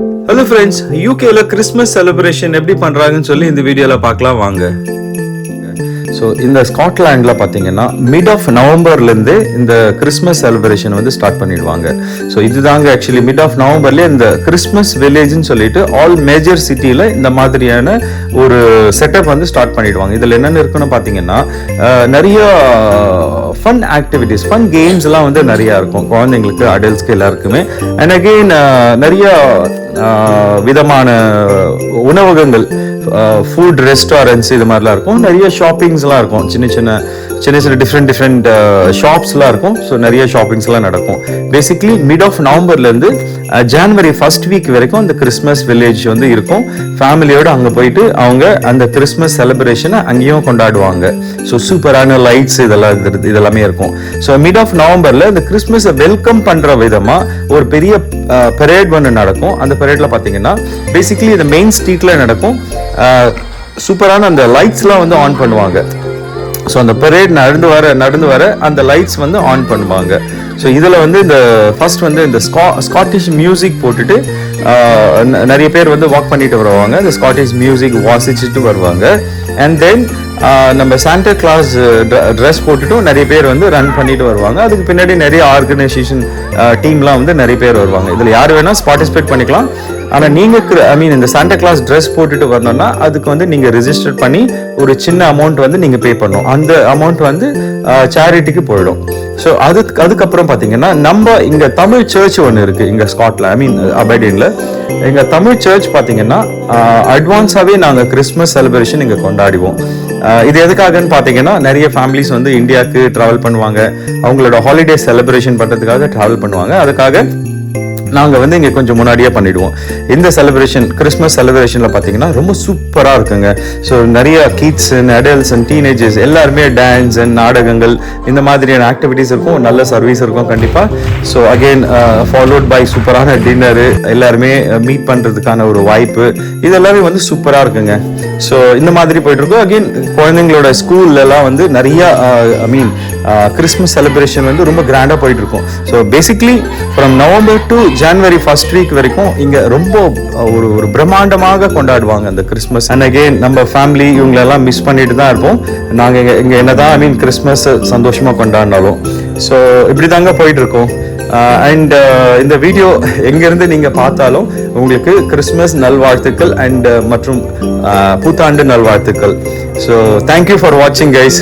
Hello friends, UKல Christmas celebration எப்படி பண்றாங்கன்னு சொல்லி இந்த வீடியோல பார்க்கலாம் வாங்க. ஸோ இந்த ஸ்காட்லாண்டில் பார்த்தீங்கன்னா மிட் ஆஃப் நவம்பர்லேருந்து இந்த கிறிஸ்மஸ் செலிப்ரேஷன் வந்து ஸ்டார்ட் பண்ணிடுவாங்க. ஸோ இதுதாங்க ஆக்சுவலி மிட் ஆஃப் நவம்பர்லேயே இந்த கிறிஸ்மஸ் வில்லேஜ்னு சொல்லிட்டு ஆல் மேஜர் சிட்டியில் இந்த மாதிரியான ஒரு செட்டப் வந்து ஸ்டார்ட் பண்ணிடுவாங்க. இதில் என்னென்ன இருக்குன்னு பார்த்தீங்கன்னா நிறைய ஃபன் ஆக்டிவிட்டிஸ், ஃபன் கேம்ஸ்லாம் வந்து நிறையா இருக்கும் குழந்தைங்களுக்கு, அடல்ட்ஸ்க்கு எல்லாருக்குமே. அண்ட் அகெயின் நிறைய விதமான உணவகங்கள், ஃபுட் ரெஸ்டாரண்ட்ஸ் இது மாதிரிலாம் இருக்கும். நிறைய ஷாப்பிங்ஸ்லாம் இருக்கும், சின்ன சின்ன டிஃப்ரெண்ட் ஷாப்ஸ்லாம் இருக்கும். ஸோ நிறைய ஷாப்பிங்ஸ்லாம் நடக்கும். பேசிக்லி மிட் ஆஃப் நவம்பர்லேருந்து ஜான்வரி ஃபர்ஸ்ட் வீக் வரைக்கும் அந்த கிறிஸ்மஸ் வில்லேஜ் வந்து இருக்கும். ஃபேமிலியோடு அங்கே போயிட்டு அவங்க அந்த கிறிஸ்மஸ் செலிப்ரேஷனை அங்கேயும் கொண்டாடுவாங்க. ஸோ சூப்பரான லைட்ஸ் இதெல்லாமே இருக்கும். ஸோ மிட் ஆஃப் நவம்பரில் இந்த கிறிஸ்மஸை வெல்கம் பண்ணுற விதமாக ஒரு பெரிய பரேட் ஒன்று நடக்கும். அந்த பரேட்ல பார்த்தீங்கன்னா பேசிக்லி இந்த மெயின் ஸ்ட்ரீட்ல நடக்கும். சூப்பரான அந்த லைட்ஸ்லாம் வந்து ஆன் பண்ணுவாங்க. ஸோ அந்த பரேட் நடந்து வர அந்த லைட்ஸ் வந்து ஆன் பண்ணுவாங்க. ஸோ இதில் வந்து இந்த ஃபர்ஸ்ட் வந்து இந்த ஸ்காட்டிஷ் மியூசிக் போட்டுட்டு நிறைய பேர் வந்து வாக் பண்ணிட்டு வருவாங்க. இந்த ஸ்காட்டிஷ் மியூசிக் வாசிச்சுட்டு வருவாங்க. அண்ட் தென் நம்ம சாண்டா கிளாஸ் ட்ரெஸ் போட்டுட்டும் நிறைய பேர் வந்து ரன் பண்ணிட்டு வருவாங்க. அதுக்கு பின்னாடி நிறைய ஆர்கனைசேஷன் டீம்லாம் வந்து நிறைய பேர் வருவாங்க. இதில் யார் வேணால் பார்ட்டிசிபேட் பண்ணிக்கலாம். ஆனால் நீங்கள் இந்த சாண்டா கிளாஸ் ட்ரெஸ் போட்டுட்டு வரணும்னா அதுக்கு வந்து நீங்கள் ரெஜிஸ்டர் பண்ணி ஒரு சின்ன அமௌண்ட் வந்து நீங்கள் பே பண்ணணும். அந்த அமௌண்ட் வந்து சேரிட்டிக்கு போயிடும். ஸோ அதுக்கப்புறம் பார்த்தீங்கன்னா நம்ம இங்கே தமிழ் சர்ச் ஒன்று இருக்குது இங்கே ஸ்காட்லாண்ட், அபர்டீனில். எங்கள் தமிழ் சர்ச் பார்த்தீங்கன்னா அட்வான்ஸாகவே நாங்கள் கிறிஸ்மஸ் செலிப்ரேஷன் இங்கே கொண்டாடுவோம். இது எதுக்காகன்னு பார்த்தீங்கன்னா நிறைய ஃபேமிலிஸ் வந்து இந்தியாவுக்கு ட்ராவல் பண்ணுவாங்க, அவங்களோட ஹாலிடே செலிப்ரேஷன் பண்ணுறதுக்காக ட்ராவல் பண்ணுவாங்க. அதுக்காக நாங்கள் வந்து இங்கே கொஞ்சம் முன்னாடியே பண்ணிவிடுவோம். இந்த செலிப்ரேஷன் கிறிஸ்மஸ் செலிப்ரேஷனில் பார்த்தீங்கன்னா ரொம்ப சூப்பராக இருக்குங்க. ஸோ நிறைய kids and adults and teenagers எல்லாருமே டான்ஸ் அண்ட் நாடகங்கள் இந்த மாதிரியான ஆக்டிவிட்டீஸ் இருக்கும். நல்ல சர்வீஸ் இருக்கும் கண்டிப்பாக. ஸோ அகெயின் ஃபாலோட் பை சூப்பரான டின்னரு, எல்லாருமே மீட் பண்ணுறதுக்கான ஒரு வாய்ப்பு, இது எல்லாமே வந்து சூப்பராக இருக்குங்க. ஸோ இந்த மாதிரி போயிட்டுருக்கோம். அகெயின் குழந்தைங்களோட ஸ்கூல்லலாம் வந்து நிறைய கிறிஸ்மஸ் செலிப்ரேஷன் வந்து ரொம்ப கிராண்டாக போயிட்டு இருக்கும். So basically from November to January first week வரைக்கும் இங்கே ரொம்ப ஒரு பிரம்மாண்டமாக கொண்டாடுவாங்க அந்த கிறிஸ்மஸ். அண்ட் அகெயின் நம்ம ஃபேமிலி இவங்களெல்லாம் மிஸ் பண்ணிட்டு தான் இருப்போம். நாங்கள் இங்கே என்னதான் கிறிஸ்மஸ் சந்தோஷமாக கொண்டாடினாலும். ஸோ இப்படி தாங்க போயிட்டு இருக்கோம். அண்ட் இந்த வீடியோ எங்கேருந்து நீங்கள் பார்த்தாலும் உங்களுக்கு கிறிஸ்மஸ் நல்வாழ்த்துக்கள் அண்ட் மற்றும் புத்தாண்டு நல்வாழ்த்துக்கள். ஸோ தேங்க்யூ ஃபார் வாட்சிங் கைஸ்.